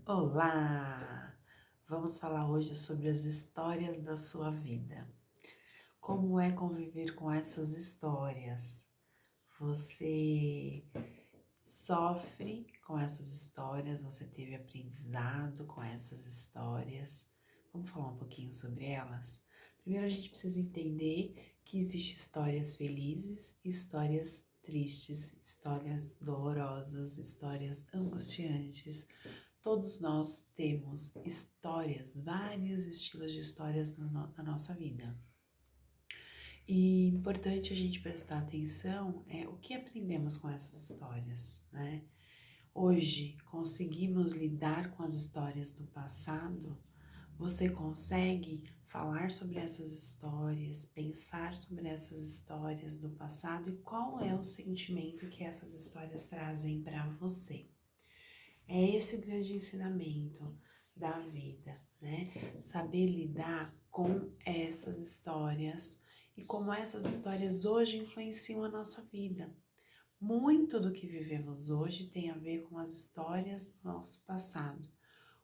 Olá! Vamos falar hoje sobre as histórias da sua vida. Como é conviver com essas histórias? Você sofre com essas histórias? Você teve aprendizado com essas histórias? Vamos falar um pouquinho sobre elas? Primeiro a gente precisa entender que existem histórias felizes e histórias tristes, histórias dolorosas, histórias angustiantes. Todos nós temos histórias, vários estilos de histórias na nossa vida. E importante a gente prestar atenção o que aprendemos com essas histórias, né? Hoje, conseguimos lidar com as histórias do passado? Você consegue falar sobre essas histórias, pensar sobre essas histórias do passado e qual é o sentimento que essas histórias trazem para você? É esse o grande ensinamento da vida, né? Saber lidar com essas histórias e como essas histórias hoje influenciam a nossa vida. Muito do que vivemos hoje tem a ver com as histórias do nosso passado.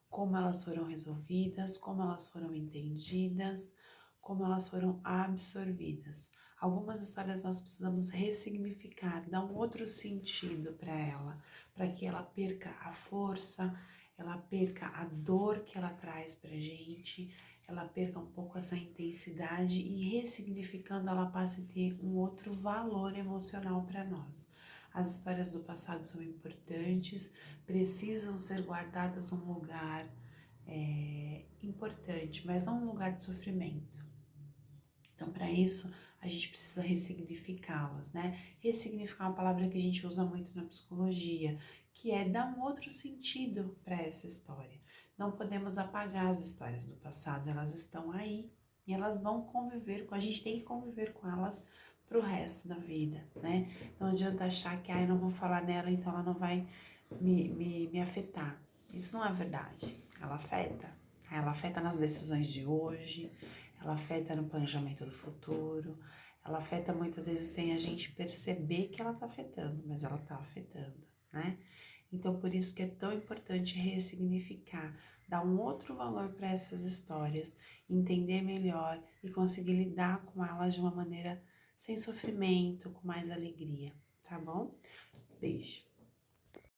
Como elas foram resolvidas, como elas foram entendidas, como elas foram absorvidas. Algumas histórias nós precisamos ressignificar, dar um outro sentido para que ela perca a força, ela perca a dor que ela traz pra gente, ela perca um pouco essa intensidade e ressignificando ela passe a ter um outro valor emocional para nós. As histórias do passado são importantes, precisam ser guardadas em um lugar importante, mas não um lugar de sofrimento. Então, para isso, a gente precisa ressignificá-las, né? Ressignificar é uma palavra que a gente usa muito na psicologia, que é dar um outro sentido para essa história. Não podemos apagar as histórias do passado, elas estão aí e elas vão conviver com a gente, tem que conviver com elas pro resto da vida, né? Não adianta achar que, eu não vou falar nela, então ela não vai me afetar. Isso não é verdade. Ela afeta. Ela afeta nas decisões de hoje, ela afeta no planejamento do futuro, ela afeta muitas vezes sem a gente perceber que ela tá afetando, mas ela tá afetando, né? Então, por isso que é tão importante ressignificar, dar um outro valor para essas histórias, entender melhor e conseguir lidar com elas de uma maneira sem sofrimento, com mais alegria, tá bom? Beijo!